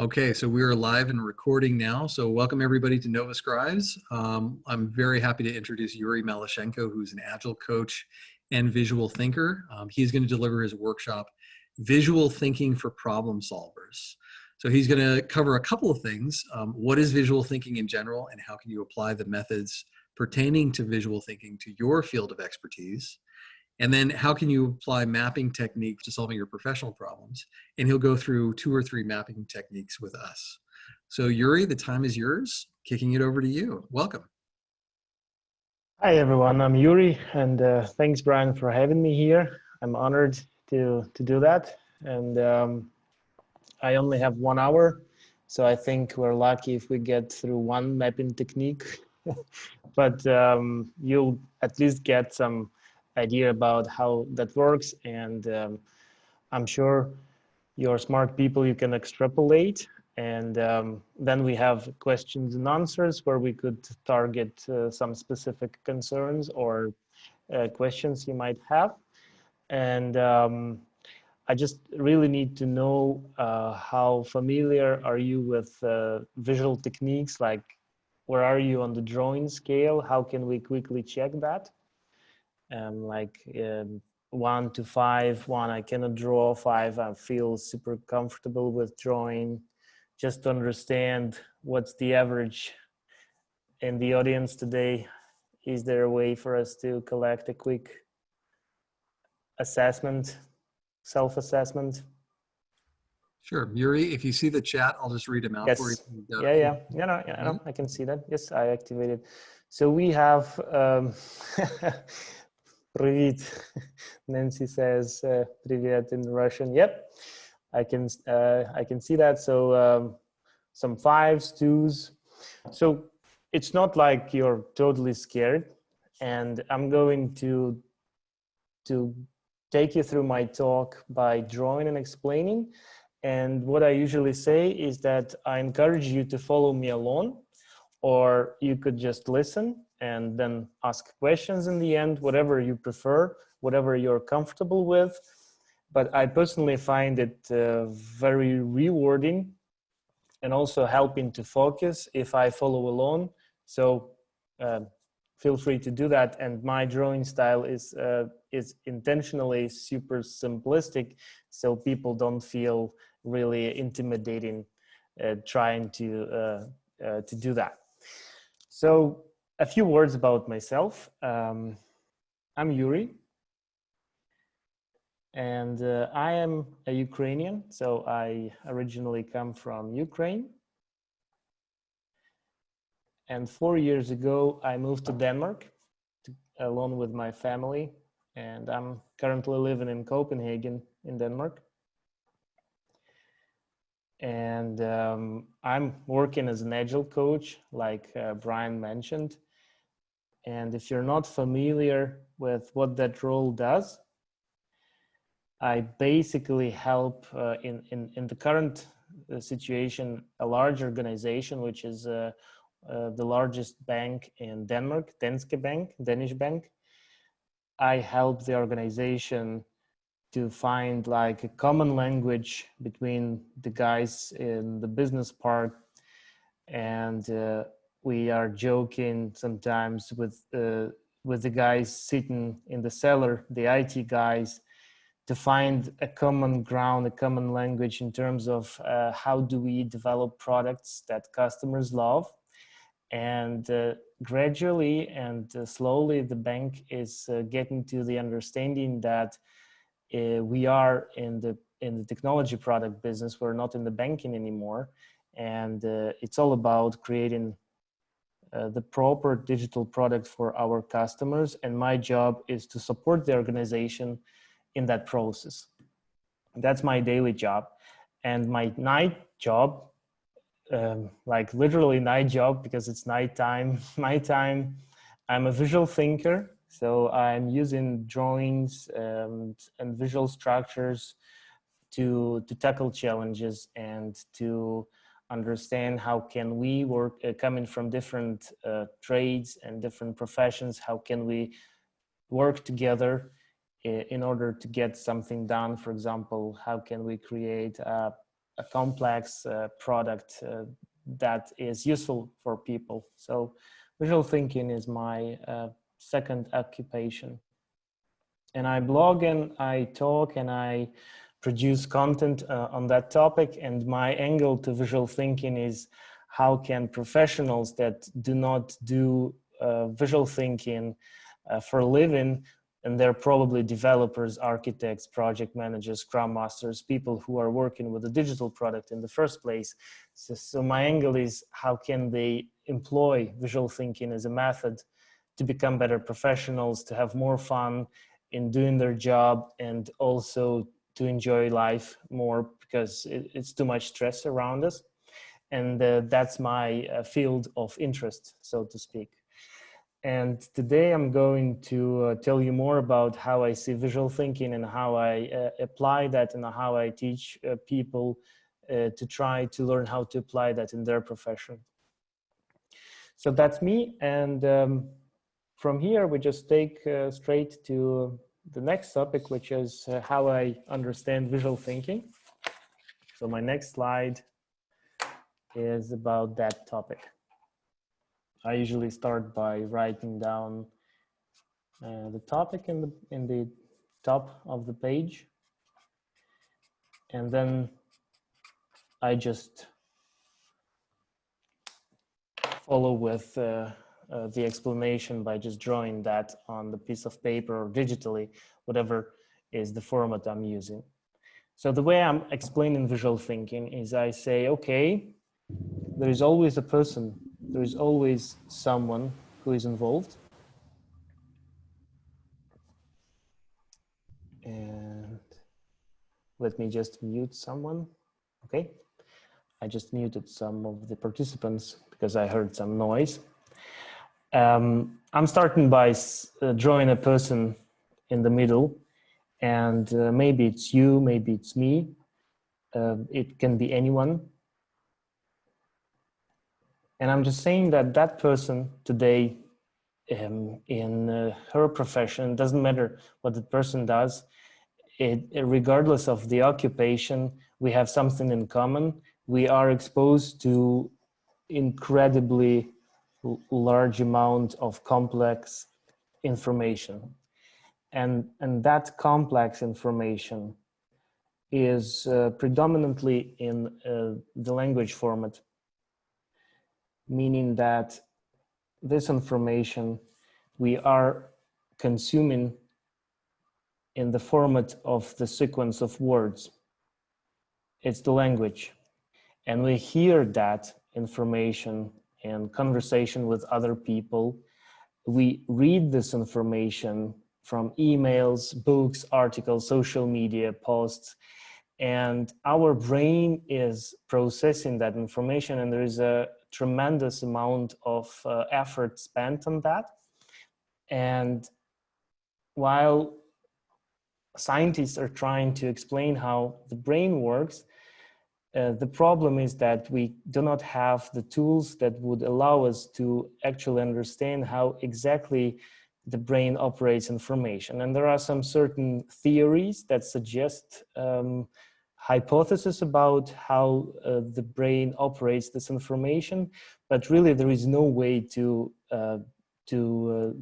Okay, so we are live and recording now. So welcome everybody to Nova Scribes. I'm very happy to introduce Yuri Malishenko, who's an agile coach and visual thinker. He's going to deliver his workshop, Visual Thinking for Problem Solvers. So he's going to cover a couple of things. What is visual thinking in general, and how can you apply the methods pertaining to visual thinking to your field of expertise? And then how can you apply mapping techniques to solving your professional problems? And he'll go through 2 or 3 mapping techniques with us. So Yuri, the time is yours. Kicking it over to you. Welcome. Hi, everyone. I'm Yuri, and thanks, Brian, for having me here. I'm honored to do that. And I only have 1 hour, so I think we're lucky if we get through 1 mapping technique. But you'll at least get some idea about how that works, and I'm sure you're smart people, you can extrapolate, and then we have questions and answers where we could target some specific concerns or questions you might have. And I just really need to know how familiar are you with visual techniques, like where are you on the drawing scale? How can we quickly check that? 1 to 5, 1 I cannot draw, 5 I feel super comfortable with drawing. Just to understand what's the average in the audience today. Is there a way for us to collect a quick assessment, self-assessment? Sure. Yuri, if you see the chat, I'll just read them out for you. Yeah, I can see that. Yes, I activated. So we have Привет. Nancy says Привет in Russian. Yep, I can see that. So some 5s, 2s. So it's not like you're totally scared. And I'm going to take you through my talk by drawing and explaining. And what I usually say is that I encourage you to follow me along, or you could just listen and then ask questions in the end, whatever you prefer, whatever you're comfortable with. But I personally find it very rewarding and also helping to focus if I follow along. So feel free to do that. And my drawing style is intentionally super simplistic, so people don't feel really intimidating trying to do that. So a few words about myself. I'm Yuri, and I am a Ukrainian, so I originally come from Ukraine. And 4 years ago, I moved to Denmark along with my family, and I'm currently living in Copenhagen in Denmark. And I'm working as an agile coach, like Brian mentioned. And if you're not familiar with what that role does, I basically help in the current situation, a large organization, which is the largest bank in Denmark, Danske Bank, Danish bank. I help the organization to find like a common language between the guys in the business part, and we are joking sometimes with the guys sitting in the cellar, the IT guys, to find a common ground, a common language in terms of how do we develop products that customers love. And gradually and slowly, the bank is getting to the understanding that we are in the technology product business. We're not in the banking anymore, and it's all about creating the proper digital product for our customers. And my job is to support the organization in that process. That's my daily job. And my night job, like literally night job, because it's nighttime, my time, I'm a visual thinker. So I'm using drawings and visual structures to tackle challenges and to understand how can we work, coming from different trades and different professions, how can we work together in order to get something done. For example, how can we create a a complex product that is useful for people. So visual thinking is my second occupation. And I blog and I talk and I produce content on that topic. And my angle to visual thinking is how can professionals that do not do visual thinking for a living, and they're probably developers, architects, project managers, scrum masters, people who are working with a digital product in the first place. So my angle is how can they employ visual thinking as a method to become better professionals, to have more fun in doing their job, and also to enjoy life more, because it's too much stress around us. And that's my field of interest, so to speak. And today I'm going to tell you more about how I see visual thinking and how I apply that, and how I teach people to try to learn how to apply that in their profession. So that's me. And from here, we just take straight to the next topic, which is how I understand visual thinking. So my next slide is about that topic. I usually start by writing down the topic in the top of the page, and then I just follow with the explanation by just drawing that on the piece of paper or digitally, whatever is the format I'm using. So the way I'm explaining visual thinking is I say, okay, there is always a person, there is always someone who is involved. And let me just mute someone. Okay, I just muted some of the participants because I heard some noise. I'm starting by drawing a person in the middle, and maybe it's you, maybe it's me. It can be anyone. And I'm just saying that that person today in her profession, doesn't matter what the person does, regardless of the occupation, we have something in common. We are exposed to incredibly large amount of complex information. And that complex information is predominantly in the language format, meaning that this information we are consuming in the format of the sequence of words. It's the language. And we hear that information in conversation with other people. We read this information from emails, books, articles, social media posts, and our brain is processing that information, and there is a tremendous amount of effort spent on that. And while scientists are trying to explain how the brain works, the problem is that we do not have the tools that would allow us to actually understand how exactly the brain operates information. And there are some certain theories that suggest hypotheses about how the brain operates this information, but really there is no way to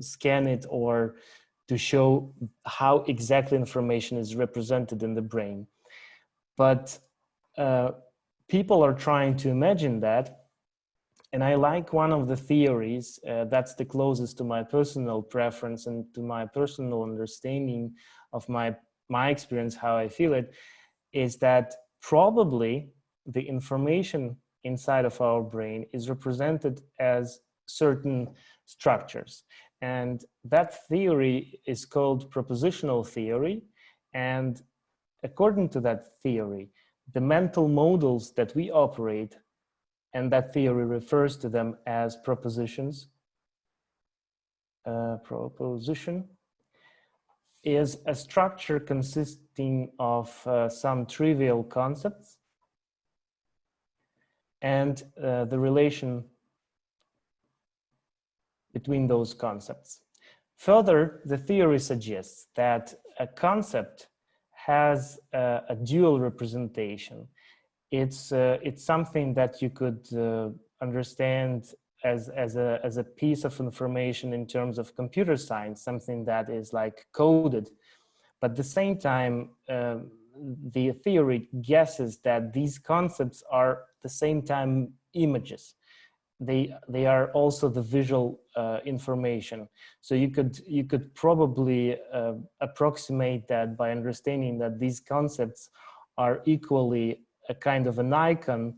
scan it or to show how exactly information is represented in the brain. But people are trying to imagine that. And I like one of the theories that's the closest to my personal preference and to my personal understanding of my experience, how I feel it, is that probably the information inside of our brain is represented as certain structures. And that theory is called propositional theory. And according to that theory, the mental models that we operate, and that theory refers to them as propositions. Proposition is a structure consisting of some trivial concepts and the relation between those concepts. Further, the theory suggests that a concept has a dual representation. it's something that you could understand as a piece of information in terms of computer science, something that is like coded. But at the same time, the theory guesses that these concepts are at the same time images. They are also the visual information. So you could probably approximate that by understanding that these concepts are equally a kind of an icon,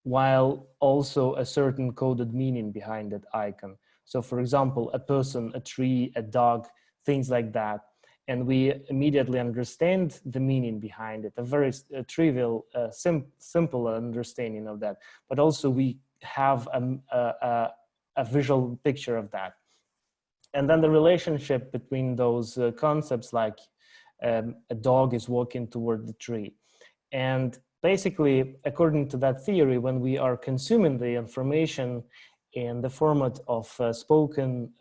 while also a certain coded meaning behind that icon. So for example, a person, a tree, a dog, things like that. And we immediately understand the meaning behind it, a very trivial, simple understanding of that. But also we have a visual picture of that. And then the relationship between those concepts, like a dog is walking toward the tree. And basically, according to that theory, when we are consuming the information in the format of a spoken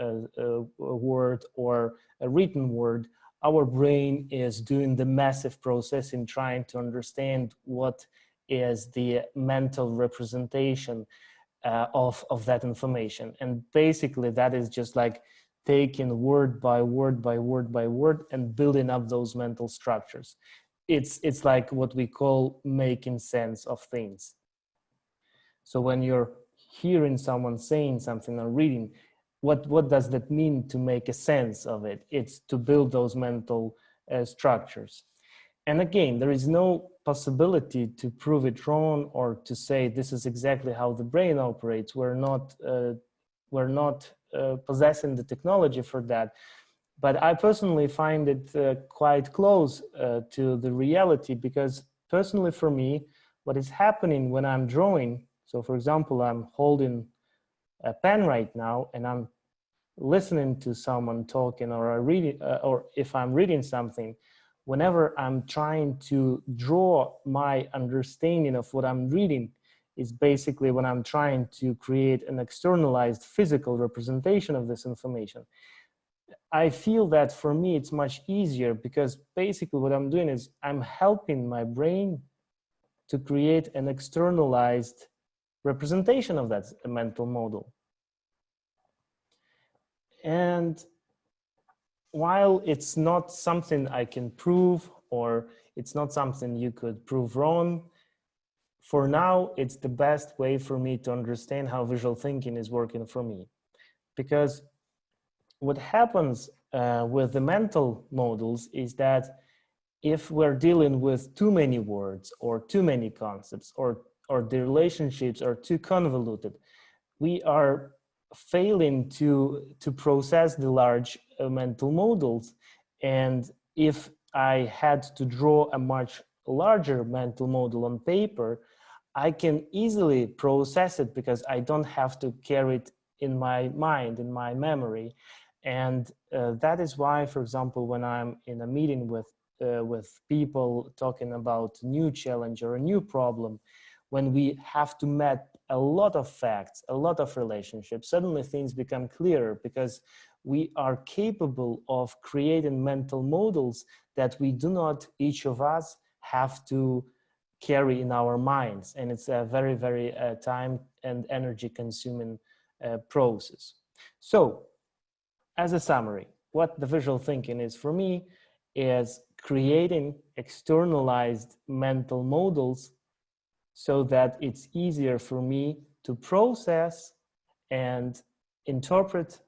word or a written word, our brain is doing the massive processing, trying to understand what is the mental representation of that information. And basically, that is just like taking word by word by word by word and building up those mental structures. It's like what we call making sense of things. So when you're hearing someone saying something or reading, what does that mean to make a sense of it? It's to build those mental structures. And again, there is no possibility to prove it wrong or to say this is exactly how the brain operates. We're not possessing the technology for that. But I personally find it quite close to the reality, because personally for me, what is happening when I'm drawing, so for example, I'm holding a pen right now and I'm listening to someone talking, or or if I'm reading something, whenever I'm trying to draw my understanding of what I'm reading, is basically when I'm trying to create an externalized physical representation of this information. I feel that for me, it's much easier, because basically what I'm doing is I'm helping my brain to create an externalized representation of that mental model. And while it's not something I can prove, or it's not something you could prove wrong, for now, it's the best way for me to understand how visual thinking is working for me. Because what happens with the mental models is that if we're dealing with too many words or too many concepts, or the relationships are too convoluted, we are failing to process the large mental models. And if I had to draw a much larger mental model on paper, I can easily process it, because I don't have to carry it in my mind, in my memory. And that is why, for example, when I'm in a meeting with people talking about a new challenge or a new problem, when we have to map a lot of facts, a lot of relationships, suddenly things become clearer, because we are capable of creating mental models that we do not, each of us, have to carry in our minds. And it's a very, very time and energy consuming process. So as a summary, what the visual thinking is for me is creating externalized mental models, so that it's easier for me to process and interpret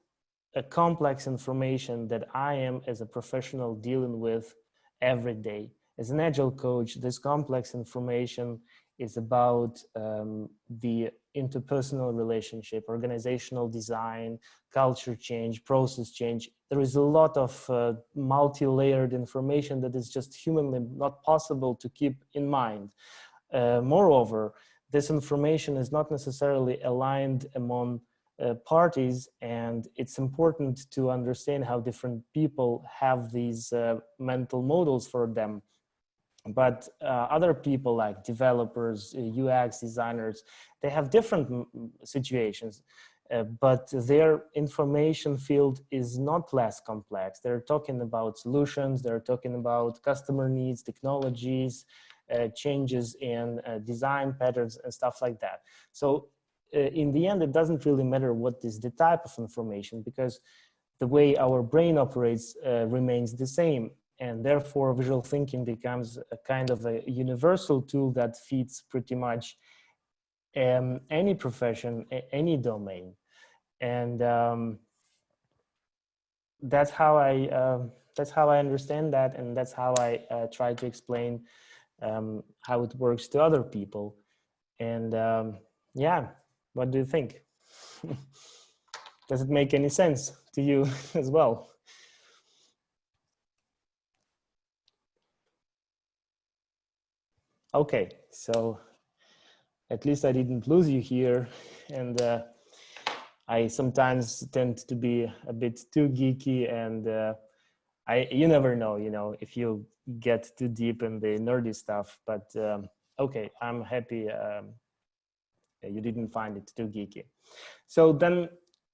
a complex information that I am, as a professional, dealing with every day. As an agile coach, this complex information is about the interpersonal relationship, organizational design, culture change, process change. There is a lot of multi-layered information that is just humanly not possible to keep in mind. Moreover, this information is not necessarily aligned among parties, and it's important to understand how different people have these mental models for them. But other people, like developers, UX designers, they have different situations, but their information field is not less complex. They're talking about solutions, they're talking about customer needs, technologies, changes in design patterns and stuff like that. So in the end, it doesn't really matter what is the type of information, because the way our brain operates remains the same. And therefore, visual thinking becomes a kind of a universal tool that fits pretty much any profession, any domain. And that's how I understand that, and that's how I try to explain how it works to other people. And yeah, what do you think? Does it make any sense to you as well? Okay, so at least I didn't lose you here. And I sometimes tend to be a bit too geeky, and you never know, if you get too deep in the nerdy stuff. But okay, I'm happy you didn't find it too geeky. So then,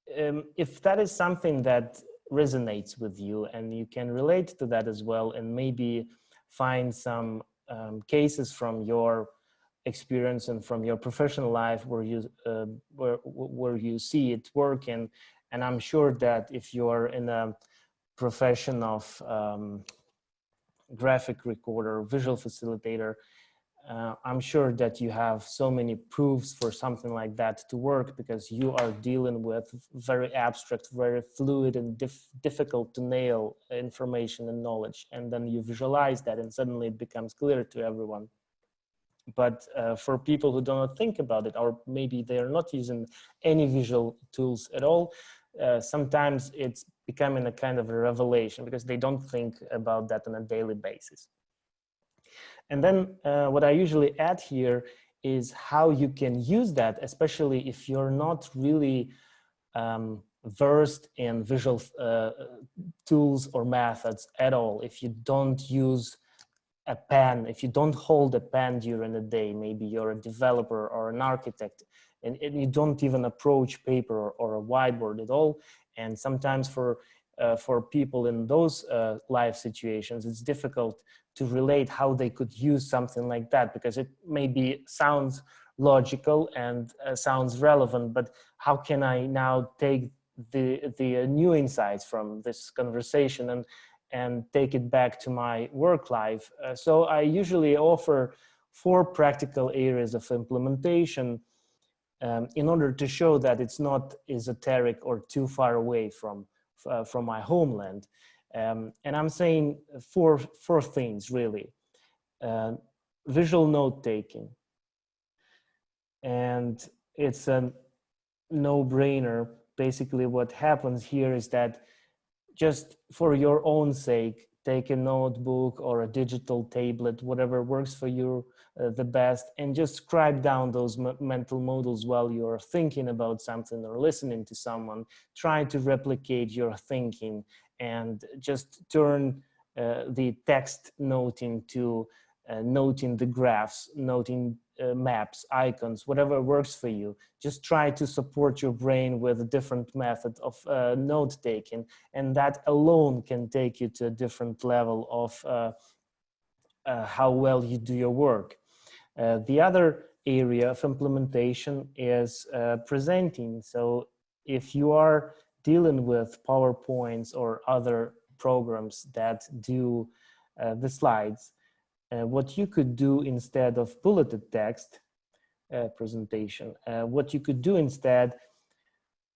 if that is something that resonates with you and you can relate to that as well, and maybe find some cases from your experience and from your professional life where you see it working, and I'm sure that if you're in a profession of graphic recorder, visual facilitator, I'm sure that you have so many proofs for something like that to work, because you are dealing with very abstract, very fluid and difficult to nail information and knowledge. And then you visualize that and suddenly it becomes clear to everyone. But for people who do not think about it, or maybe they are not using any visual tools at all, sometimes it's becoming a kind of a revelation, because they don't think about that on a daily basis. And then what I usually add here is how you can use that, especially if you're not really versed in visual tools or methods at all. If you don't use a pen, if you don't hold a pen during the day, maybe you're a developer or an architect, and you don't even approach paper or a whiteboard at all. And sometimes for people in those life situations, it's difficult to relate how they could use something like that, because it maybe sounds logical and sounds relevant, but how can I now take the new insights from this conversation and take it back to my work life? So I usually offer 4 practical areas of implementation in order to show that it's not esoteric or too far away from my homeland. And I'm saying four things really. Visual note taking. And it's a no-brainer. Basically what happens here is that just for your own sake, take a notebook or a digital tablet, whatever works for you the best, and just scribe down those mental models while you're thinking about something or listening to someone. Try to replicate your thinking and just turn the text noting to noting the graphs, noting maps, icons, whatever works for you. Just try to support your brain with a different method of note taking, and that alone can take you to a different level of how well you do your work. The other area of implementation is presenting. So if you are dealing with PowerPoints or other programs that do the slides, what you could do instead of bulleted text presentation, what you could do instead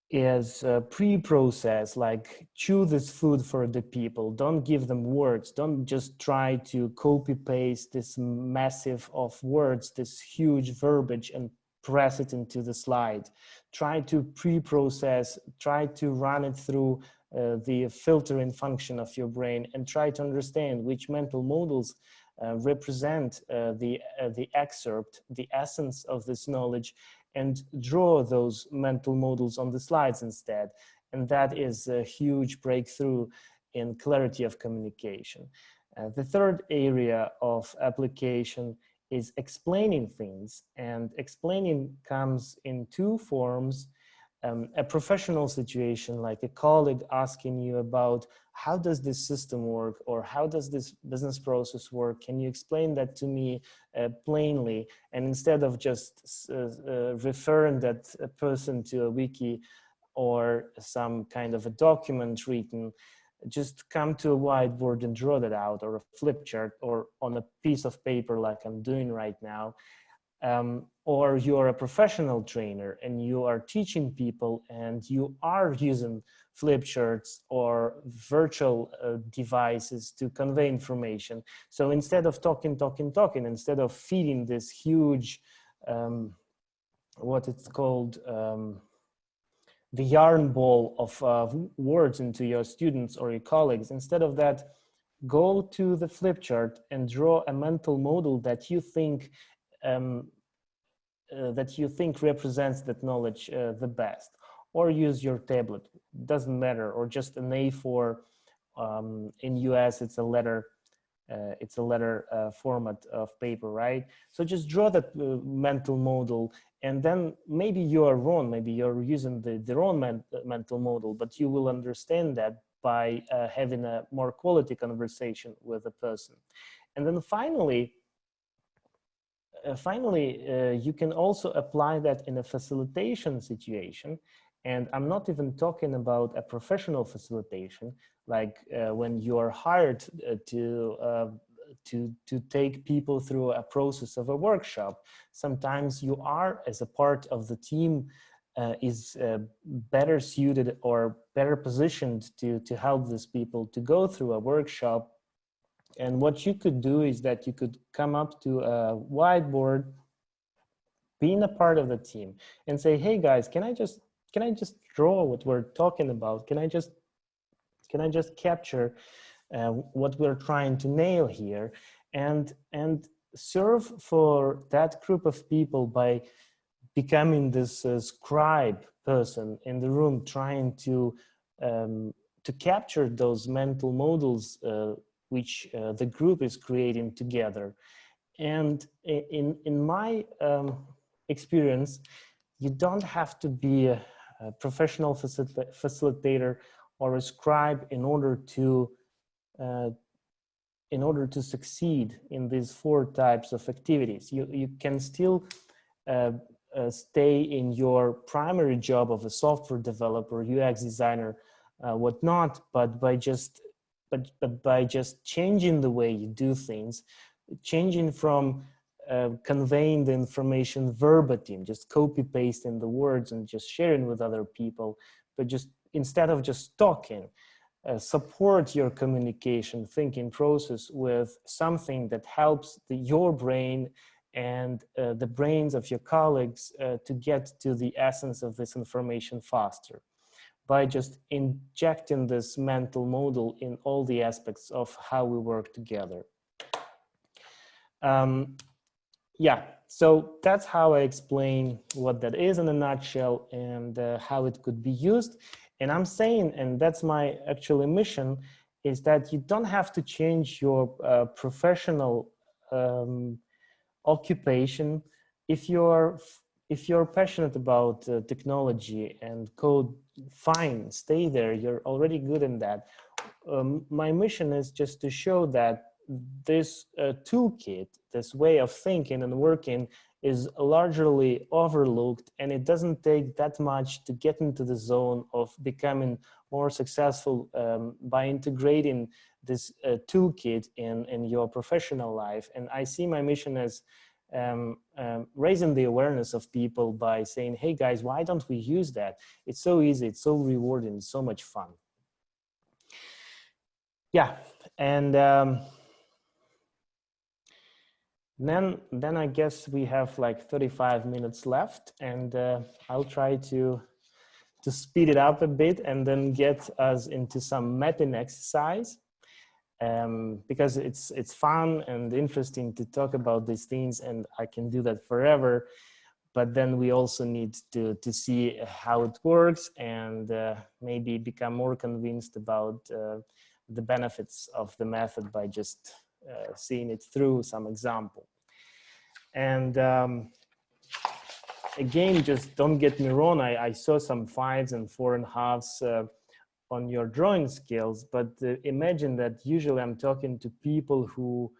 is pre-process, like chew this food for the people. Don't give them words. Don't just try to copy paste this massive of words, this huge verbiage, and press it into the slide. Try to pre-process, try to run it through the filtering function of your brain, and try to understand which mental models represent the excerpt, the essence of this knowledge, and draw those mental models on the slides instead. And that is a huge breakthrough in clarity of communication. The third area of application is explaining things, and explaining comes in 2 forms. a professional situation, like a colleague asking you about how does this system work, or how does this business process work? Can you explain that to me plainly? And instead of just referring that person to a wiki or some kind of a document written, just come to a whiteboard and draw that out, or a flip chart, or on a piece of paper like I'm doing right now. Or you're a professional trainer and you are teaching people and you are using flip charts or virtual devices to convey information. So instead of talking, instead of feeding this huge, what it's called, the yarn ball of words into your students or your colleagues, instead of that, go to the flip chart and draw a mental model that you think represents that knowledge the best, or use your tablet, doesn't matter, or just an A4. In US, it's a letter format of paper, right? So just draw that mental model, and then maybe you are wrong, maybe you're using the wrong mental model, but you will understand that by having a more quality conversation with a person. And then finally, you can also apply that in a facilitation situation. And I'm not even talking about a professional facilitation, like when you are hired to take people through a process of a workshop. Sometimes you are, as a part of the team, is better suited or better positioned to help these people to go through a workshop. And what you could do is that you could come up to a whiteboard, being a part of the team, and say, hey guys, can I just draw what we're talking about? Can I just capture what we're trying to nail here, and serve for that group of people by becoming this scribe person in the room, trying to capture those mental models which the group is creating together. And in my experience, you don't have to be a professional facilitator or a scribe in order to succeed in these 4 types of activities. You can still stay in your primary job of a software developer, UX designer, whatnot, but by just changing the way you do things, changing from conveying the information verbatim, just copy pasting the words and just sharing with other people, but just instead of just talking, support your communication thinking process with something that helps your brain and the brains of your colleagues to get to the essence of this information faster, by just injecting this mental model in all the aspects of how we work together. Yeah, so that's how I explain what that is in a nutshell, and how it could be used. And I'm saying, and that's my actual mission, is that you don't have to change your professional occupation. If you're passionate about technology and code, fine, stay there. You're already good in that. My mission is just to show that this toolkit, this way of thinking and working, is largely overlooked, and it doesn't take that much to get into the zone of becoming more successful by integrating this toolkit in your professional life. And I see my mission as raising the awareness of people by saying, hey guys, why don't we use that? It's so easy, it's so rewarding, it's so much fun. Yeah, and then I guess we have like 35 minutes left, and I'll try to speed it up a bit and then get us into some mapping exercise, because it's fun and interesting to talk about these things, and I can do that forever. But then we also need to see how it works, and maybe become more convinced about the benefits of the method by just seeing it through some example. And again, just don't get me wrong. I saw some 5s and 4.5s on your drawing skills, but imagine that usually I'm talking to people who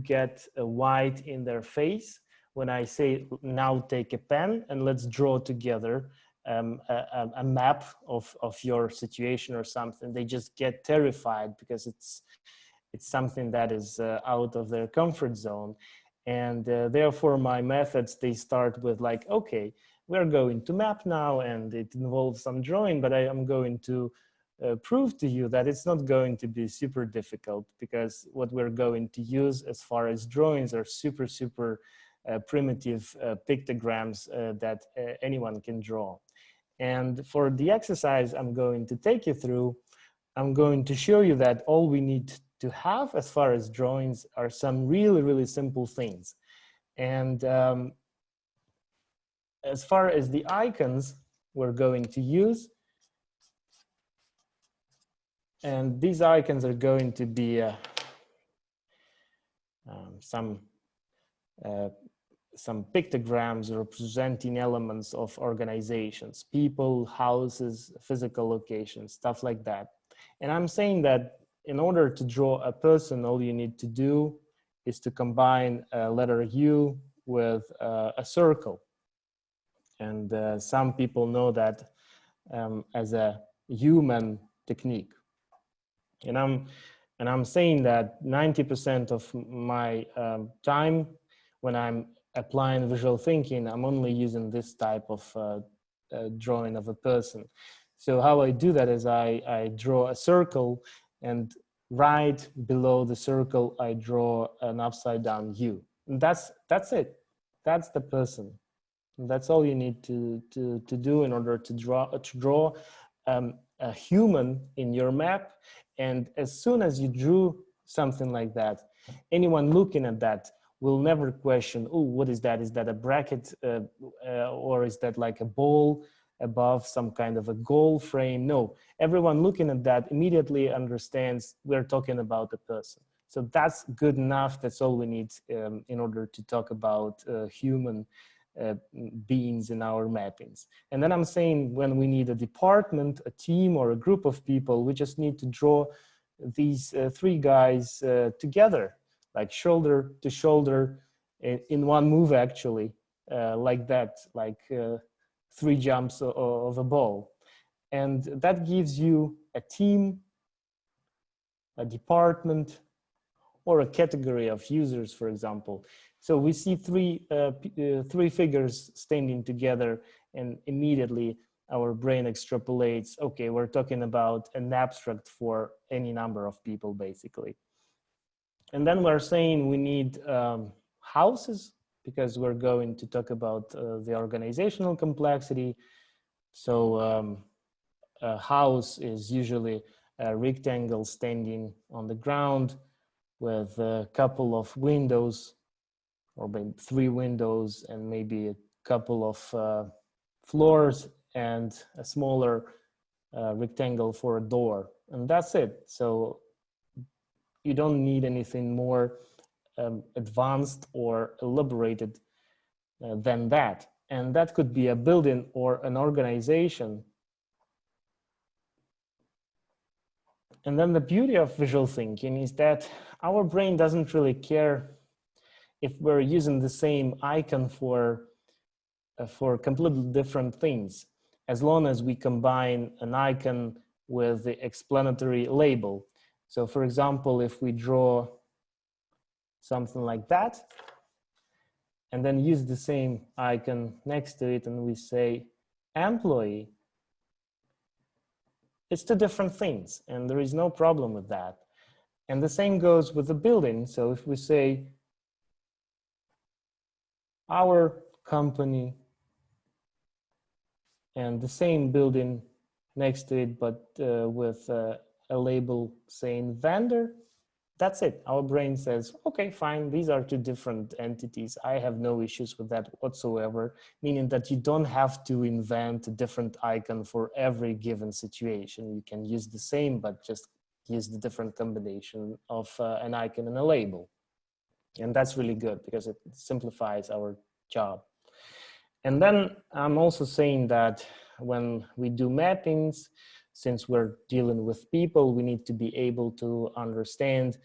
get a white in their face when I say, now take a pen and let's draw together a map of your situation or something. They just get terrified because it's something that is out of their comfort zone. And therefore my methods, they start with like, okay, we're going to map now, and it involves some drawing, but I am going to prove to you that it's not going to be super difficult, because what we're going to use as far as drawings are super primitive pictograms that anyone can draw. And for the exercise I'm going to take you through, I'm going to show you that all we need to have as far as drawings are some really simple things. And as far as the icons we're going to use, and these icons are going to be some pictograms representing elements of organizations, people, houses, physical locations, stuff like that. And I'm saying that in order to draw a person, all you need to do is to combine a letter U with a circle. And some people know that as a human technique. And I'm saying that 90% of my time when I'm applying visual thinking, I'm only using this type of drawing of a person. So how I do that is I draw a circle, and right below the circle, I draw an upside down U. And that's it. That's the person. And that's all you need to do in order to draw a human in your map. And as soon as you drew something like that, anyone looking at that will never question, oh, what is that? Is that a bracket or is that like a ball above some kind of a goal frame? No, everyone looking at that immediately understands we're talking about a person. So that's good enough. That's all we need in order to talk about human beings in our mappings. And then I'm saying when we need a department, a team, or a group of people, we just need to draw these 3 guys together, like shoulder to shoulder in one move, actually, like that, like 3 jumps of a ball. And that gives you a team, a department, or a category of users, for example. So we see 3 figures standing together, and immediately our brain extrapolates, okay, we're talking about an abstract for any number of people, basically. And then we're saying we need houses, because we're going to talk about the organizational complexity. So a house is usually a rectangle standing on the ground with a couple of windows, or maybe 3 windows, and maybe a couple of floors, and a smaller rectangle for a door. And that's it. So you don't need anything more advanced or elaborated than that. And that could be a building or an organization. And then the beauty of visual thinking is that our brain doesn't really care if we're using the same icon for completely different things, as long as we combine an icon with the explanatory label. So for example, if we draw something like that, and then use the same icon next to it, and we say employee, it's 2 different things, and there is no problem with that. And the same goes with the building. So if we say our company, and the same building next to it, but with a label saying vendor, that's it. Our brain says, okay, fine, these are 2 different entities. I have no issues with that whatsoever, meaning that you don't have to invent a different icon for every given situation. You can use the same, but just use the different combination of an icon and a label. And that's really good, because it simplifies our job. And then I'm also saying that when we do mappings, since we're dealing with people, we need to be able to understand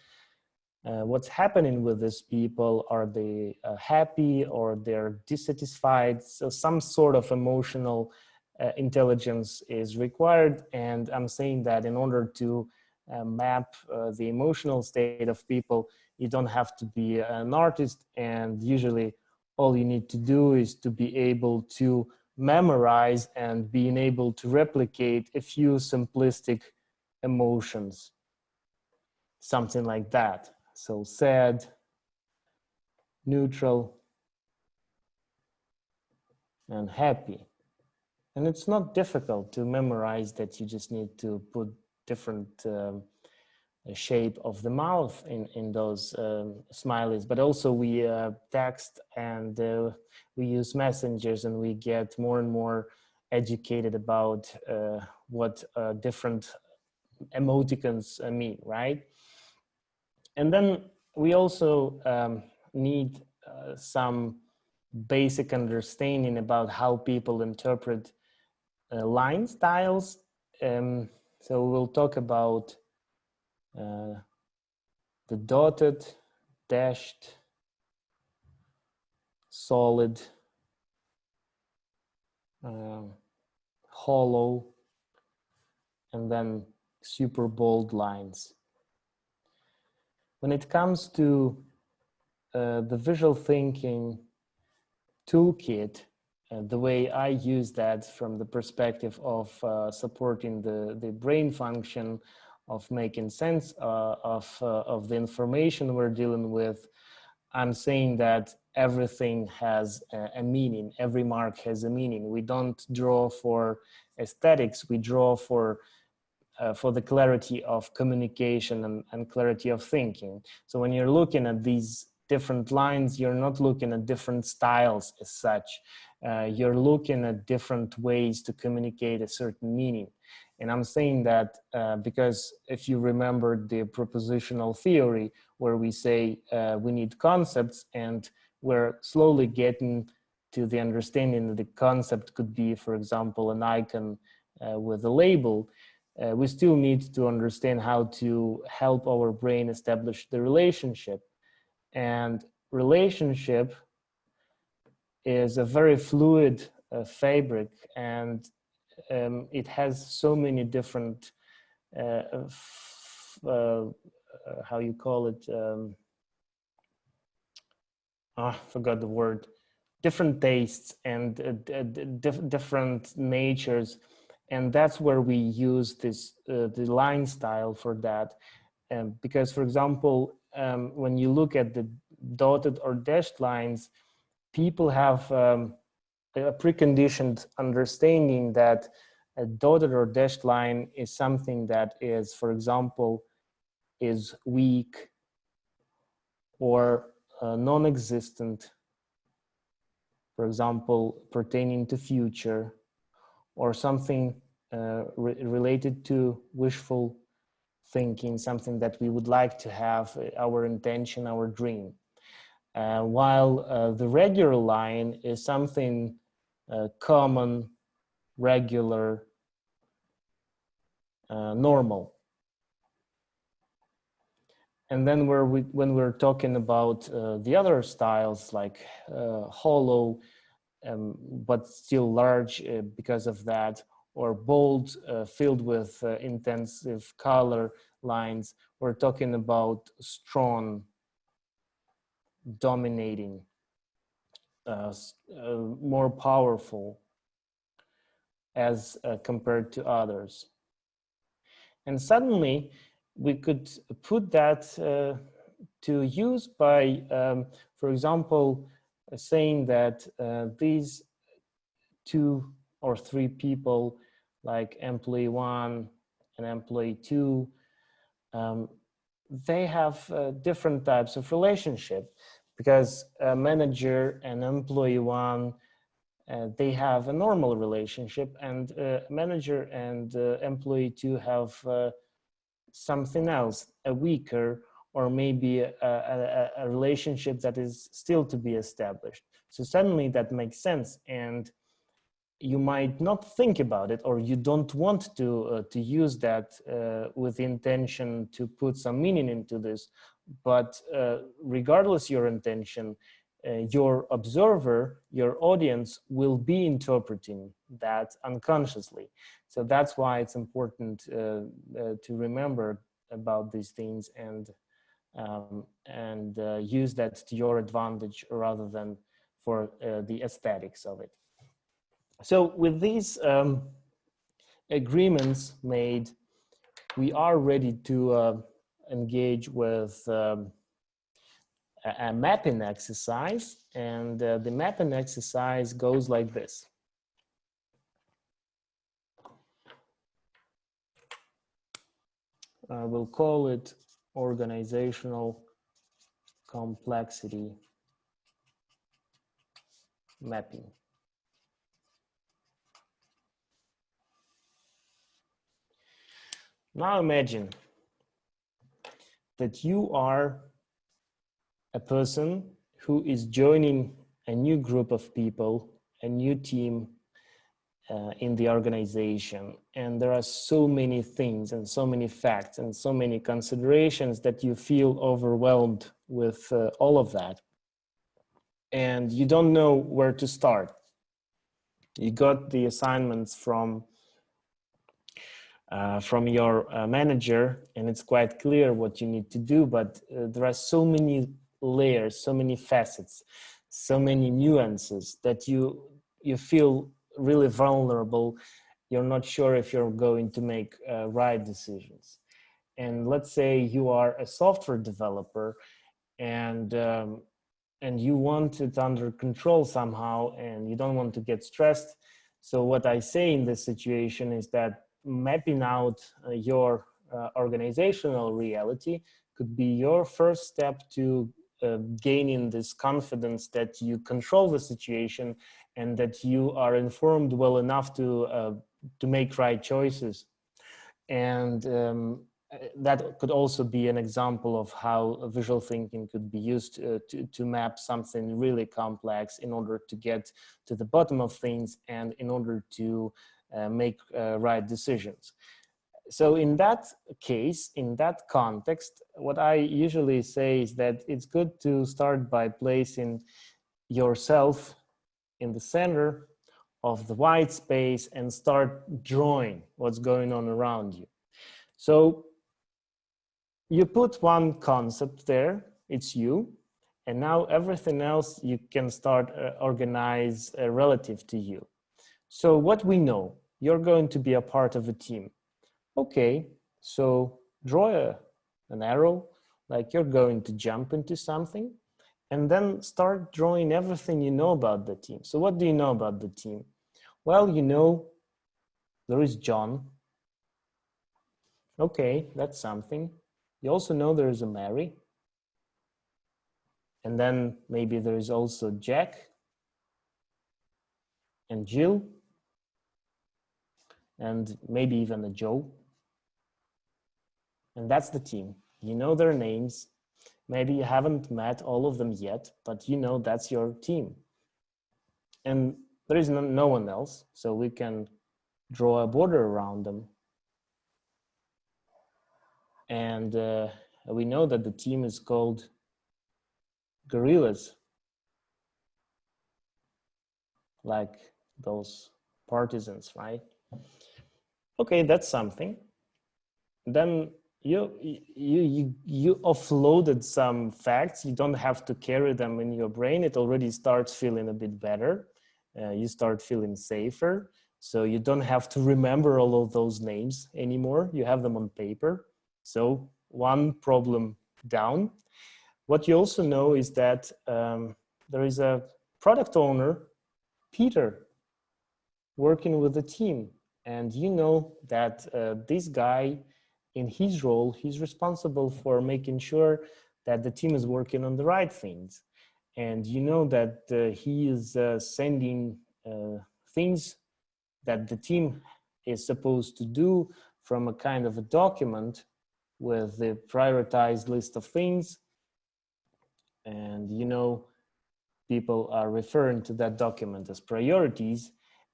what's happening with these people. Are they happy or they're dissatisfied? So some sort of emotional intelligence is required. And I'm saying that in order to map the emotional state of people, you don't have to be an artist, and usually all you need to do is to be able to memorize and being able to replicate a few simplistic emotions, something like that. So sad, neutral, and happy. And it's not difficult to memorize that. You just need to put different shape of the mouth in those smileys. But also we text and we use messengers, and we get more and more educated about what different emoticons mean, right? And then we also need some basic understanding about how people interpret line styles. So we'll talk about the dotted, dashed, solid, hollow, and then super bold lines. When it comes to the visual thinking toolkit, the way I use that from the perspective of supporting the brain function, of making sense of the information we're dealing with, I'm saying that everything has a meaning. Every mark has a meaning. We don't draw for aesthetics. We draw for the clarity of communication and clarity of thinking. So when you're looking at these different lines, you're not looking at different styles as such. You're looking at different ways to communicate a certain meaning. And I'm saying that because if you remember the propositional theory, where we say we need concepts, and we're slowly getting to the understanding that the concept could be, for example, an icon with a label, we still need to understand how to help our brain establish the relationship. And relationship is a very fluid fabric, and it has so many different how you call it, I forgot the word, different tastes and different natures. And that's where we use this the line style for that. Because, for example, when you look at the dotted or dashed lines, people have a preconditioned understanding that a dotted or dashed line is something that is, for example, is weak or non-existent, for example, pertaining to future, or something related to wishful thinking, something that we would like to have, our intention, our dream. While the regular line is something common, regular, normal. And then when we're talking about the other styles, like hollow, but still large because of that, or bold, filled with intensive color lines, we're talking about strong, dominating, more powerful as compared to others. And suddenly we could put that to use by, for example, saying that these 2 or 3 people, like employee 1 and employee 2, they have different types of relationship, because manager and employee 1, they have a normal relationship, and manager and employee 2 have something else, a weaker or maybe a relationship that is still to be established. So suddenly that makes sense, and you might not think about it, or you don't want to use that with intention to put some meaning into this. But regardless your intention, your observer, your audience will be interpreting that unconsciously. So that's why it's important to remember about these things and use that to your advantage rather than for the aesthetics of it. So with these agreements made, we are ready to engage with a mapping exercise, and the mapping exercise goes like this. We'll call it organizational complexity mapping. Now imagine that you are a person who is joining a new group of people, a new team in the organization, and there are so many things and so many facts and so many considerations that you feel overwhelmed with all of that, and you don't know where to start. You got the assignments from your manager, and it's quite clear what you need to do, but there are so many layers, so many facets, so many nuances that you feel really vulnerable. You're not sure if you're going to make right decisions. And let's say you are a software developer, and you want it under control somehow, and you don't want to get stressed. So what I say in this situation is that mapping out your organizational reality could be your first step to gaining this confidence that you control the situation and that you are informed well enough to make right choices. And that could also be an example of how visual thinking could be used to map something really complex in order to get to the bottom of things and in order to make right decisions. So in that case, in that context, what I usually say is that it's good to start by placing yourself in the center of the white space and start drawing what's going on around you. So you put one concept there, it's you, and now everything else you can start organize relative to you. So what we know, you're going to be a part of a team. Okay, so draw an arrow, like you're going to jump into something, and then start drawing everything you know about the team. So what do you know about the team? Well, you know, there is John. Okay, that's something. You also know there is a Mary. And then maybe there is also Jack and Jill, and maybe even a Joe. And that's the team. You know their names. Maybe you haven't met all of them yet, but you know that's your team. And there is no one else, so we can draw a border around them. And we know that the team is called Gorillas, like those partisans, right? Okay, that's something. Then you offloaded some facts. You don't have to carry them in your brain. It already starts feeling a bit better. You start feeling safer. So you don't have to remember all of those names anymore. You have them on paper. So one problem down. What you also know is that there is a product owner, Peter, working with the team. And you know that this guy, in his role, he's responsible for making sure that the team is working on the right things. And you know that he is sending things that the team is supposed to do from a kind of a document with the prioritized list of things. And you know, people are referring to that document as priorities.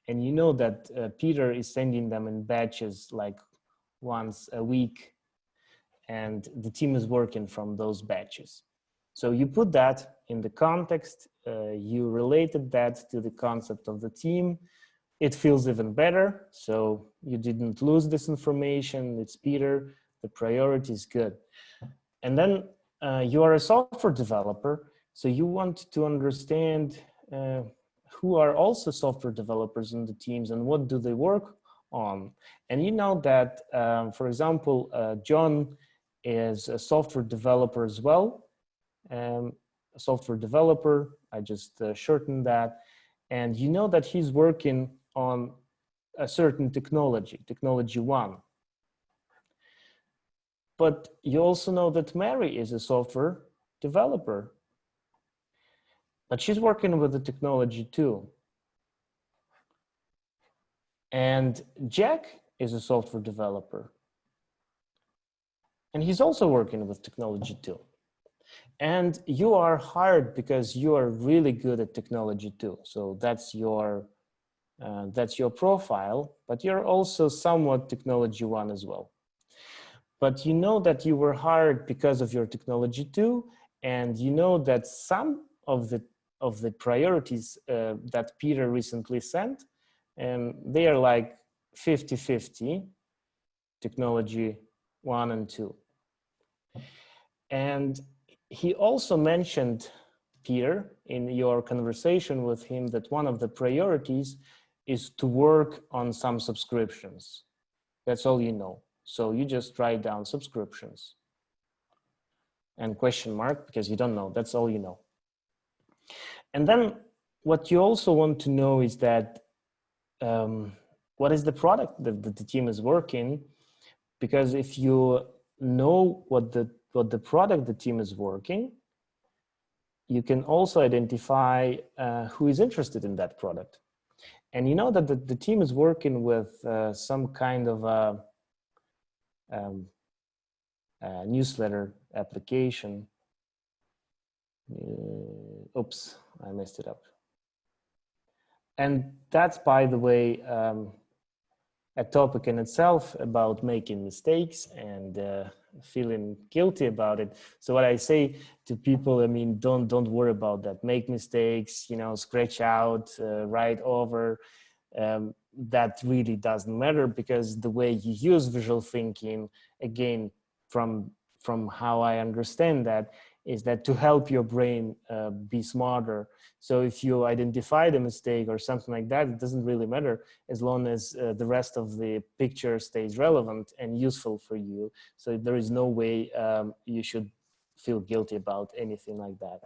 And you know that Peter is sending them in batches, like once a week, and the team is working from those batches. So you put that in the context, you related that to the concept of the team. It feels even better. So you didn't lose this information. It's Peter, the priority is good. And then you are a software developer. So you want to understand who are also software developers in the teams and what do they work on. And you know that, for example, John is a software developer as well. A software developer, I just shortened that. And you know that he's working on a certain technology, technology 1. But you also know that Mary is a software developer, but she's working with the technology 2. And Jack is a software developer, and he's also working with technology 2. And you are hired because you are really good at technology 2. So that's your profile, but you're also somewhat technology 1 as well. But you know that you were hired because of your technology 2, and you know that some of the priorities that Peter recently sent, and they are like 50-50, technology 1 and 2. And he also mentioned, Peter, in your conversation with him, that one of the priorities is to work on some subscriptions. That's all you know. So you just write down subscriptions and question mark, because you don't know. That's all you know. And then what you also want to know is that what is the product that the team is working? Because if you know what the product the team is working, you can also identify who is interested in that product. And you know that the team is working with some kind of a newsletter application. Oops, I messed it up. And that's, by the way, a topic in itself about making mistakes and feeling guilty about it. So what I say to people, I mean, don't worry about that. Make mistakes, you know, scratch out, write over. That really doesn't matter, because the way you use visual thinking, again, from how I understand that, is that to help your brain be smarter. So if you identify the mistake or something like that, it doesn't really matter, as long as the rest of the picture stays relevant and useful for you. So there is no way you should feel guilty about anything like that.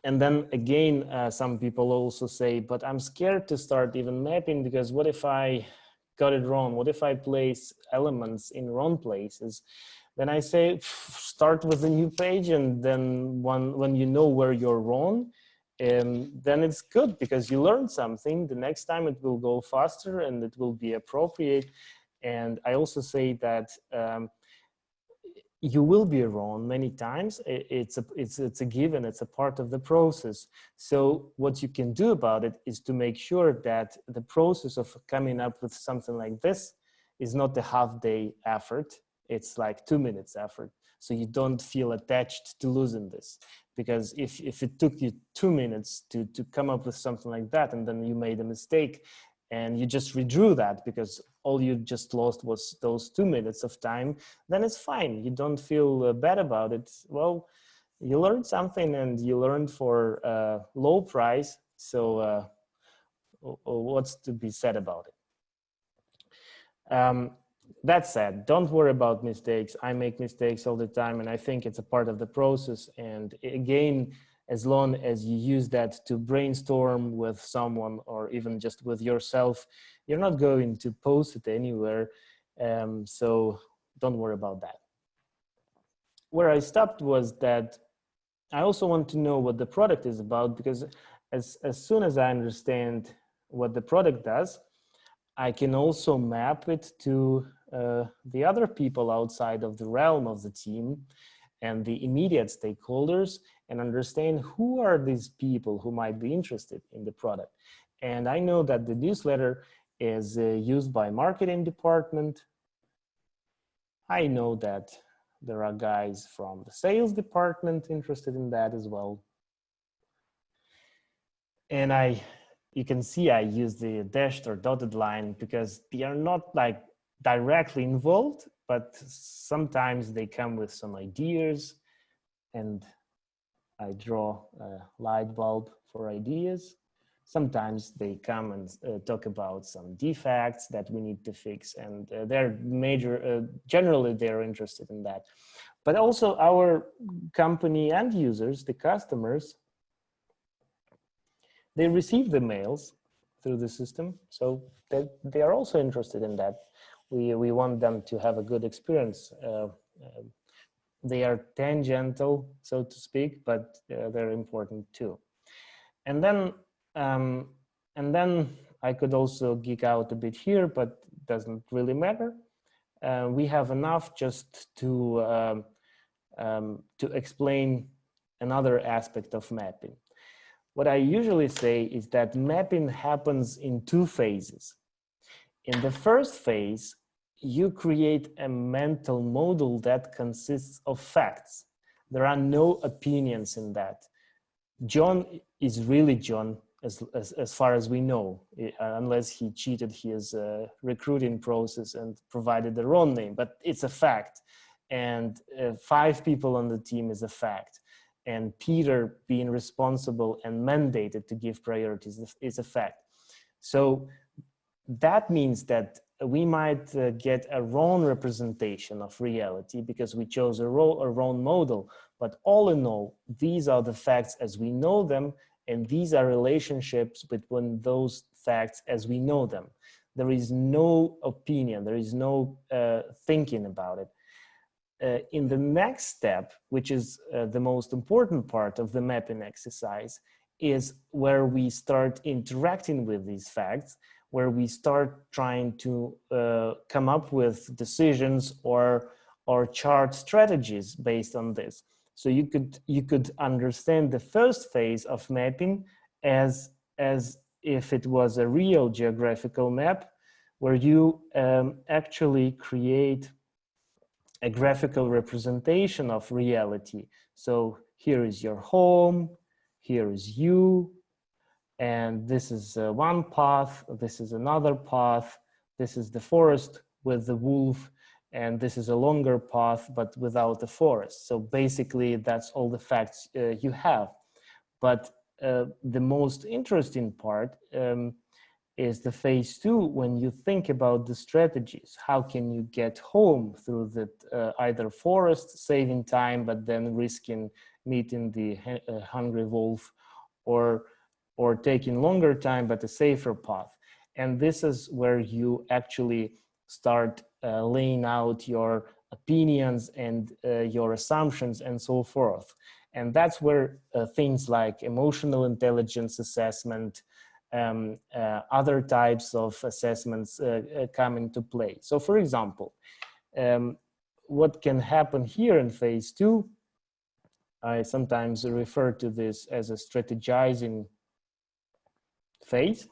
And then again, some people also say, but I'm scared to start even mapping, because what if I got it wrong? What if I place elements in wrong places? Then I say, start with a new page, and then when you know where you're wrong, then it's good, because you learned something. The next time it will go faster and it will be appropriate. And I also say that you will be wrong many times. It's a given, it's a part of the process. So what you can do about it is to make sure that the process of coming up with something like this is not a half-day effort. It's like 2 minutes effort. So you don't feel attached to losing this. Because if it took you 2 minutes to come up with something like that, and then you made a mistake and you just redrew that because all you just lost was those 2 minutes of time, then it's fine. You don't feel bad about it. Well, you learned something, and you learned for a low price. So what's to be said about it? That said, don't worry about mistakes. I make mistakes all the time, and I think it's a part of the process. And again, as long as you use that to brainstorm with someone, or even just with yourself, you're not going to post it anywhere. So don't worry about that. Where I stopped was that I also want to know what the product is about, because as soon as I understand what the product does, I can also map it to the other people outside of the realm of the team and the immediate stakeholders, and understand who are these people who might be interested in the product. And I know that the newsletter is used by marketing department. I know that there are guys from the sales department interested in that as well. And you can see I use the dashed or dotted line because they are not like directly involved, but sometimes they come with some ideas, and I draw a light bulb for ideas. Sometimes they come and talk about some defects that we need to fix, and they're generally they're interested in that. But also our company end users, the customers, they receive the mails through the system, so they are also interested in that. We want them to have a good experience. They are tangential, so to speak, but they're important too. And then I could also geek out a bit here, but it doesn't really matter. We have enough just to explain another aspect of mapping. What I usually say is that mapping happens in two phases. In the first phase, you create a mental model that consists of facts. There are no opinions in that. John is really John as far as we know, unless he cheated his recruiting process and provided the wrong name, but it's a fact. And 5 people on the team is a fact. And Peter being responsible and mandated to give priorities is a fact. So that means that we might get a wrong representation of reality because we chose a wrong model. But all in all, these are the facts as we know them, and these are relationships between those facts as we know them. There is no opinion, there is no thinking about it. In the next step, which is the most important part of the mapping exercise, is where we start interacting with these facts, where we start trying to come up with decisions or chart strategies based on this. So you could understand the first phase of mapping as if it was a real geographical map, where you actually create a graphical representation of reality. So here is your home, here is you, and this is one path, this is another path, this is the forest with the wolf, and this is a longer path but without the forest. So basically that's all the facts you have. But the most interesting part is the phase 2, when you think about the strategies. How can you get home through the either forest, saving time but then risking meeting the hungry wolf, or taking longer time but a safer path? And this is where you actually start laying out your opinions and your assumptions and so forth. And that's where things like emotional intelligence assessment, other types of assessments come into play. So for example, what can happen here in phase 2, I sometimes refer to this as a strategizing phase.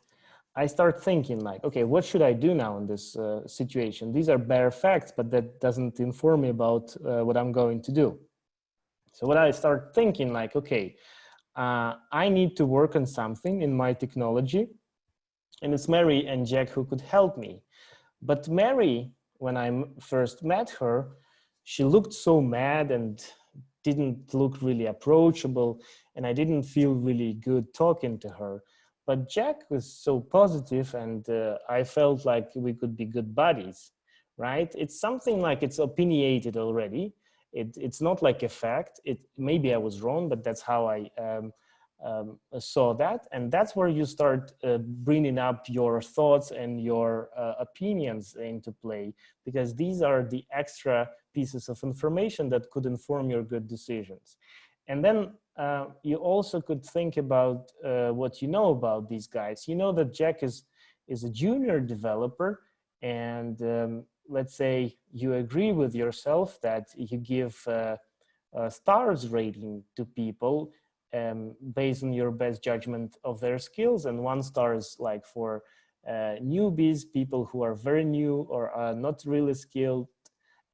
I start thinking like, okay, what should I do now in this situation? These are bare facts, but that doesn't inform me about what I'm going to do. So what I start thinking like, okay, I need to work on something in my technology, and it's Mary and Jack who could help me. But Mary, when I first met her, she looked so mad and didn't look really approachable, and I didn't feel really good talking to her. But Jack was so positive, and I felt like we could be good buddies, right? It's something like it's opinionated already. It's not like a fact. Maybe I was wrong, but that's how I saw that. And that's where you start bringing up your thoughts and your opinions into play, because these are the extra pieces of information that could inform your good decisions. And then you also could think about what you know about these guys. You know that Jack is is a junior developer, and let's say you agree with yourself that you give a stars rating to people based on your best judgment of their skills, and 1 star is like for newbies, people who are very new or are not really skilled,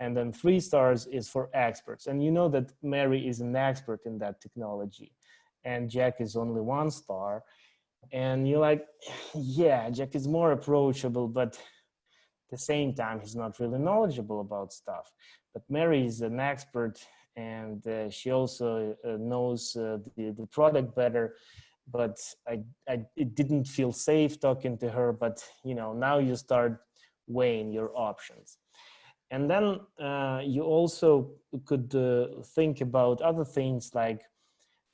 and then 3 stars is for experts. And you know that Mary is an expert in that technology, and Jack is only 1 star. And you're like, yeah, Jack is more approachable, but at the same time, he's not really knowledgeable about stuff. But Mary is an expert, and she also knows the product better. But it didn't feel safe talking to her. But you know, now you start weighing your options. And then you also could think about other things like,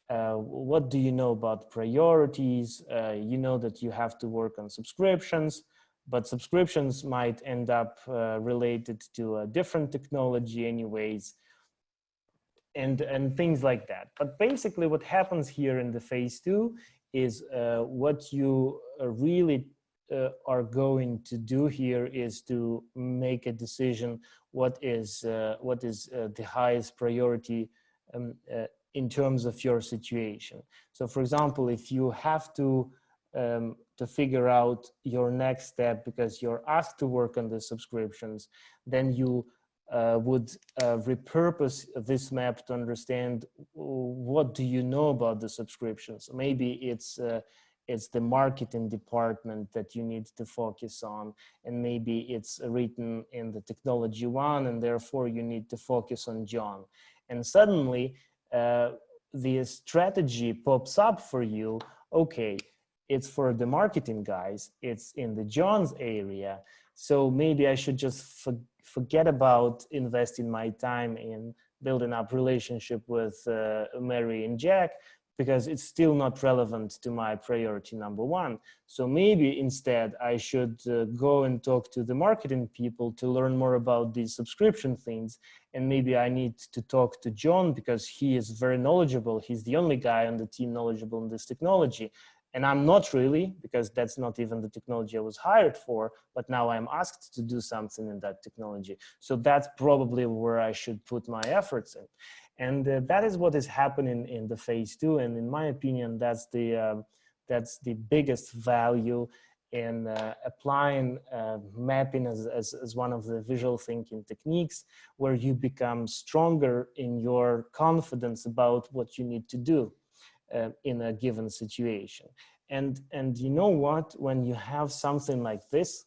what do you know about priorities? You know that you have to work on subscriptions, but subscriptions might end up related to a different technology anyways, and things like that. But basically what happens here in the phase 2 is what you really are going to do here is to make a decision what is the highest priority in terms of your situation. So for example, if you have to figure out your next step because you're asked to work on the subscriptions, then you would repurpose this map to understand what do you know about the subscriptions. Maybe it's the marketing department that you need to focus on, and maybe it's written in the technology 1, and therefore you need to focus on John. And suddenly the strategy pops up for you. Okay, it's for the marketing guys, it's in the John's area, so maybe I should just forget about investing my time in building up relationship with Mary and Jack, because it's still not relevant to my priority number 1. So maybe instead I should go and talk to the marketing people to learn more about these subscription things. And maybe I need to talk to John because he is very knowledgeable. He's the only guy on the team knowledgeable in this technology. And I'm not really, because that's not even the technology I was hired for, but now I'm asked to do something in that technology. So that's probably where I should put my efforts in. And that is what is happening in the phase 2. And in my opinion, that's the biggest value in applying mapping as one of the visual thinking techniques, where you become stronger in your confidence about what you need to do in a given situation. And you know what, when you have something like this,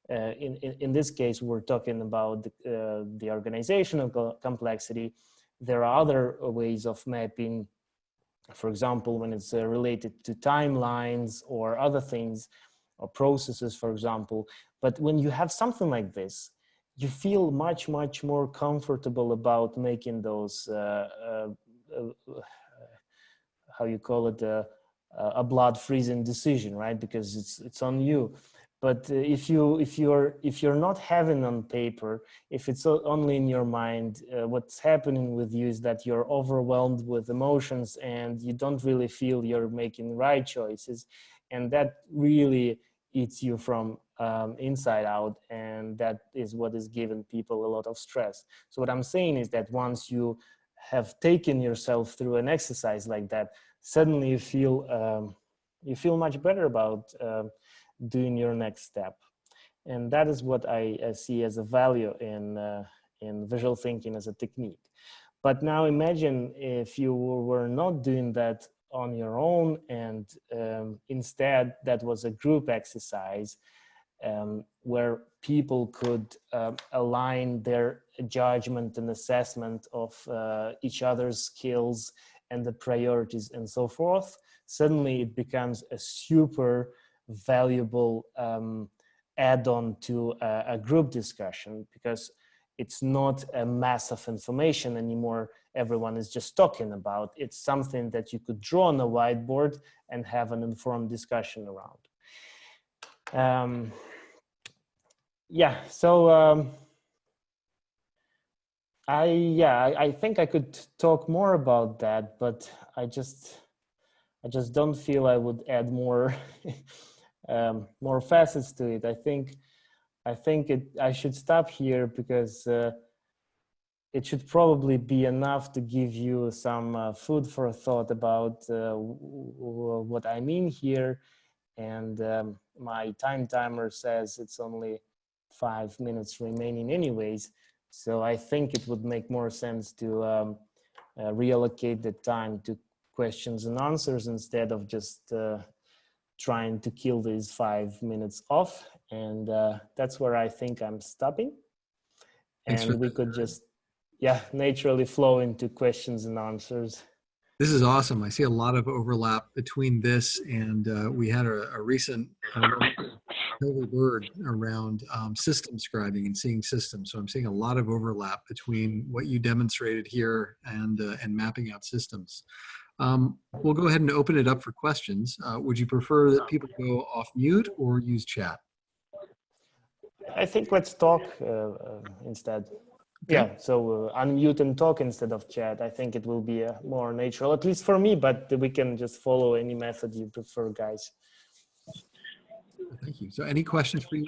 in this case, we're talking about the organizational complexity. There are other ways of mapping, for example, when it's related to timelines or other things, or processes, for example. But when you have something like this, you feel much more comfortable about making those how you call it, a blood freezing decision, right? Because it's on you. But if you're not having on paper, if it's only in your mind, what's happening with you is that you're overwhelmed with emotions and you don't really feel you're making right choices, and that really eats you from inside out, and that is what is giving people a lot of stress. So what I'm saying is that once you have taken yourself through an exercise like that, suddenly you feel much better about doing your next step. And that is what I see as a value in visual thinking as a technique. But now imagine if you were not doing that on your own, and instead that was a group exercise where people could align their judgment and assessment of each other's skills and the priorities and so forth. Suddenly it becomes a super valuable add-on to a group discussion, because it's not a mass of information anymore everyone is just talking about. It's something that you could draw on a whiteboard and have an informed discussion around. Yeah, so I think I could talk more about that, but I just don't feel I would add more more facets to it. I should stop here because it should probably be enough to give you some food for thought about what I mean here. And my time timer says it's only 5 minutes remaining anyways. So I think it would make more sense to reallocate the time to questions and answers instead of just trying to kill these 5 minutes off. And that's where I think I'm stopping. And we could just, naturally flow into questions and answers. This is awesome. I see a lot of overlap between this and we had a recent early bird around system scribing and seeing systems. So I'm seeing a lot of overlap between what you demonstrated here and mapping out systems. We'll go ahead and open it up for questions. Would you prefer that people go off mute or use chat? I think let's talk instead. Okay. Yeah, so unmute and talk instead of chat. I think it will be more natural, at least for me, but we can just follow any method you prefer, guys. Thank you. So any questions for you?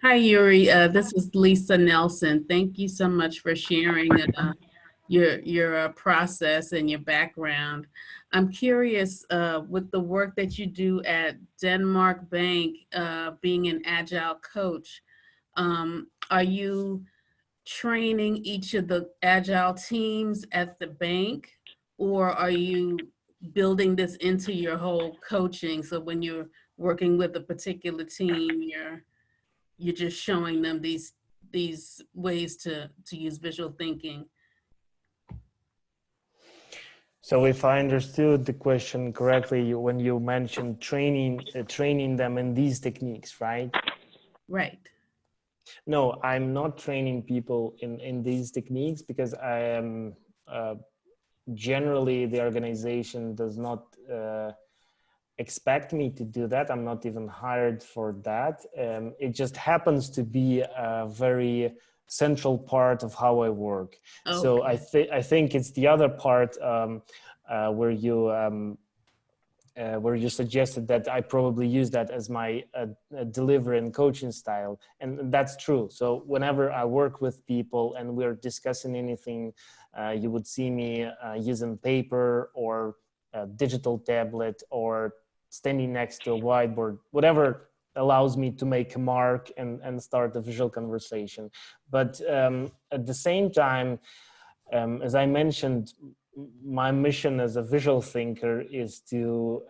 Hi, Yuri. This is Lisa Nelson. Thank you so much for sharing your process and your background. I'm curious, with the work that you do at Denmark Bank, being an agile coach, are you training each of the agile teams at the bank, or are you building this into your whole coaching? So when you're working with a particular team, you're just showing them these ways to use visual thinking. So if I understood the question correctly, when you mentioned training them in these techniques, right? Right. No, I'm not training people in these techniques because I am generally the organization does not expect me to do that. I'm not even hired for that. It just happens to be a very central part of how I work. Okay. So I think it's the other part where you suggested that I probably use that as my delivery and coaching style. And that's true. So whenever I work with people and we're discussing anything, you would see me using paper or a digital tablet or standing next to a whiteboard, whatever allows me to make a mark and start a visual conversation. But at the same time, as I mentioned, my mission as a visual thinker is to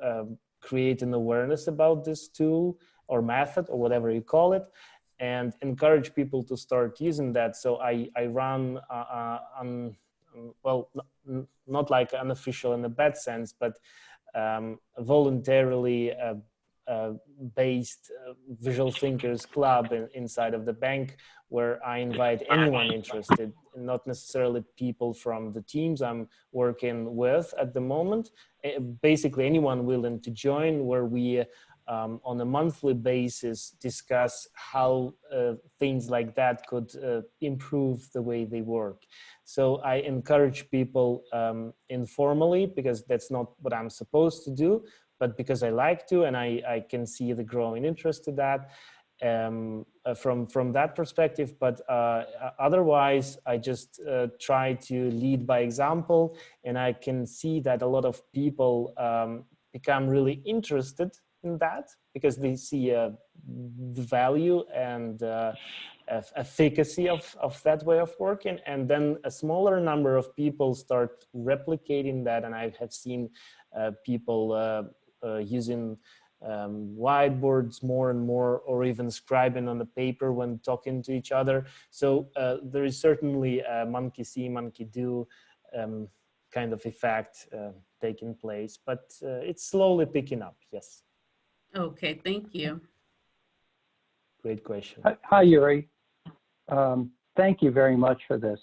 create an awareness about this tool or method or whatever you call it, and encourage people to start using that. So I run well, not like unofficial in a bad sense, but voluntarily based visual thinkers club inside of the bank, where I invite anyone interested, not necessarily people from the teams I'm working with at the moment, basically anyone willing to join, where we on a monthly basis discuss how things like that could improve the way they work. So I encourage people informally, because that's not what I'm supposed to do, but because I like to, and I can see the growing interest to that from that perspective. But otherwise, I just try to lead by example, and I can see that a lot of people become really interested in that because they see the value and efficacy of that way of working, and then a smaller number of people start replicating that. And I have seen people using whiteboards more and more, or even scribing on the paper when talking to each other. So there is certainly a monkey see, monkey do kind of effect taking place, but it's slowly picking up. Yes. Okay, thank you. Great question. Hi, Yuri. Thank you very much for this.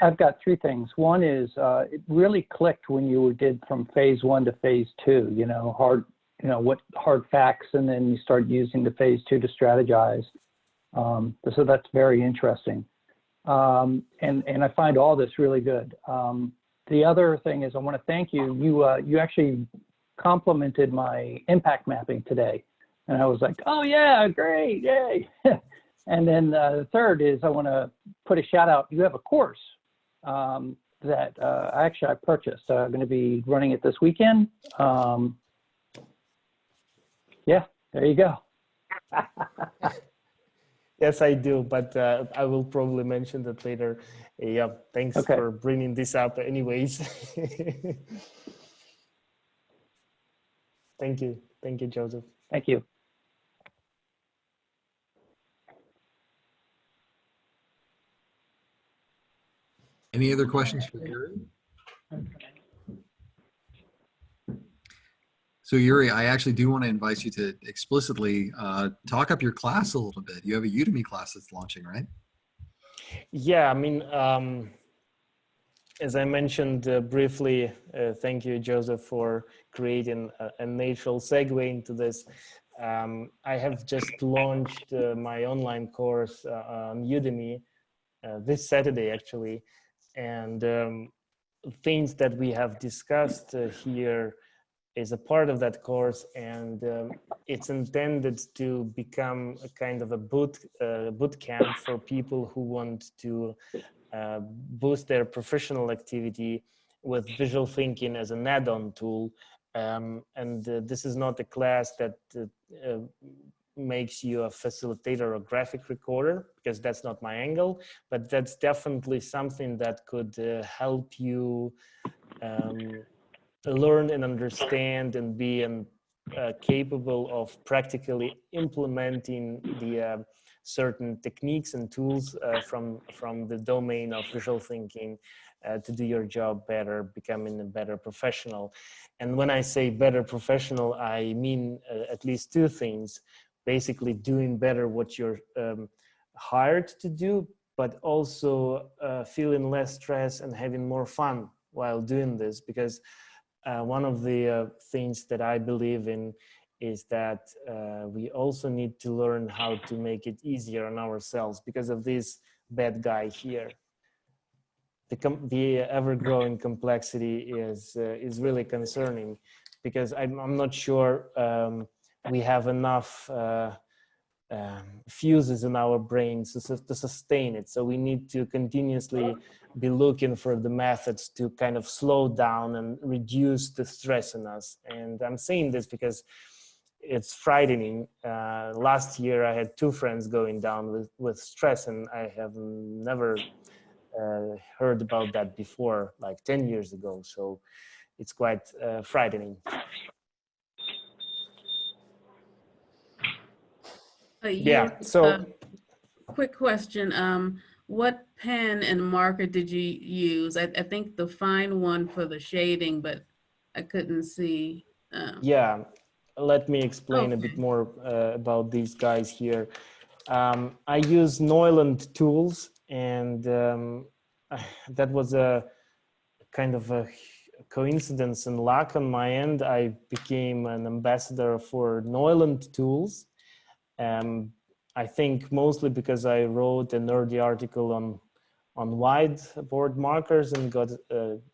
I've got three things. One is it really clicked when you did from phase 1 to phase 2, what hard facts, and then you start using the phase 2 to strategize. So that's very interesting. And I find all this really good. The other thing is I want to thank you. You actually complimented my impact mapping today. And I was like, oh yeah, great, yay. And then the third is I want to put a shout out. You have a course that actually I purchased. I'm going to be running it this weekend. Yeah, there you go. Yes, I do, but I will probably mention that later. Yeah, thanks for bringing this up anyways. Thank you, Joseph. Thank you. Any other questions for Yuri? So Yuri, I actually do want to invite you to explicitly talk up your class a little bit. You have a Udemy class that's launching, right? Yeah, I mean, as I mentioned briefly, thank you, Joseph, for creating a natural segue into this. I have just launched my online course on Udemy this Saturday, actually. And things that we have discussed here is a part of that course, and it's intended to become a kind of a boot camp for people who want to boost their professional activity with visual thinking as an add-on tool. This is not a class that makes you a facilitator or graphic recorder, because that's not my angle, but that's definitely something that could help you learn and understand and be capable of practically implementing the certain techniques and tools from the domain of visual thinking to do your job better, becoming a better professional. And when I say better professional, I mean at least two things. Basically doing better what you're hired to do, but also feeling less stress and having more fun while doing this. Because one of the things that I believe in is that we also need to learn how to make it easier on ourselves because of this bad guy here. The ever-growing complexity is really concerning, because I'm not sure we have enough fuses in our brains to sustain it. So we need to continuously be looking for the methods to kind of slow down and reduce the stress in us. And I'm saying this because it's frightening. Last year I had 2 friends going down with stress, and I have never heard about that before, like 10 years ago. So it's quite frightening. Yeah, so quick question. What pen and marker did you use? I think the fine one for the shading, but I couldn't see. Yeah, let me explain a bit more about these guys here. I use Neuland tools, and that was a kind of a coincidence and luck on my end. I became an ambassador for Neuland tools. I think mostly because I wrote a nerdy article on whiteboard markers and got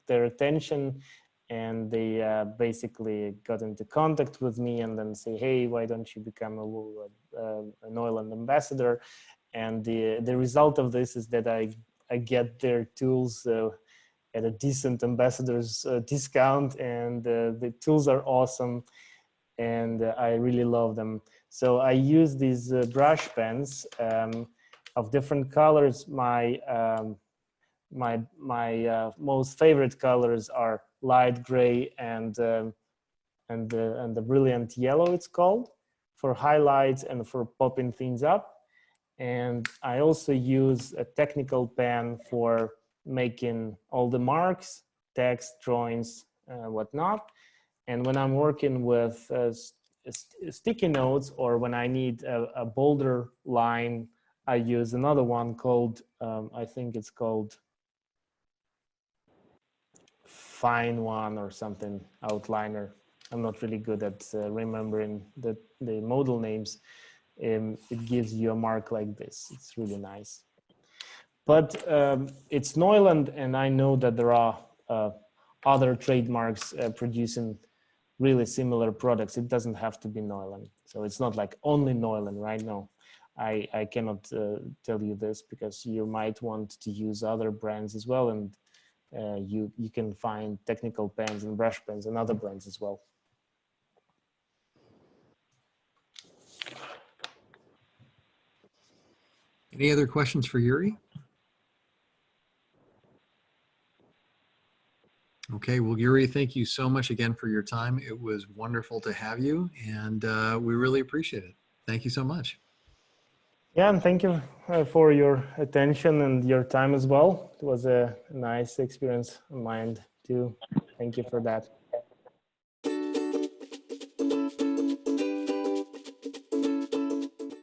their attention, and they basically got into contact with me and then say, hey, why don't you become a Neuland ambassador? And the result of this is that I get their tools at a decent ambassador's discount, and the tools are awesome, and I really love them. So I use these brush pens of different colors. My most favorite colors are light gray and the brilliant yellow, it's called, for highlights and for popping things up. And I also use a technical pen for making all the marks, text, drawings, whatnot. And when I'm working with sticky notes, or when I need a bolder line, I use another one called, I think it's called Fine One or something, outliner. I'm not really good at remembering the modal names. It gives you a mark like this. It's really nice. But it's Neuland, and I know that there are other trademarks producing really similar products. It doesn't have to be Neuland. So it's not like only Neuland, right? No, I cannot tell you this, because you might want to use other brands as well, and you can find technical pens and brush pens and other brands as well. Any other questions for Yuri? Okay, well, Yuri, thank you so much again for your time. It was wonderful to have you, and we really appreciate it. Thank you so much. Yeah, and thank you for your attention and your time as well. It was a nice experience on my end too. Thank you for that.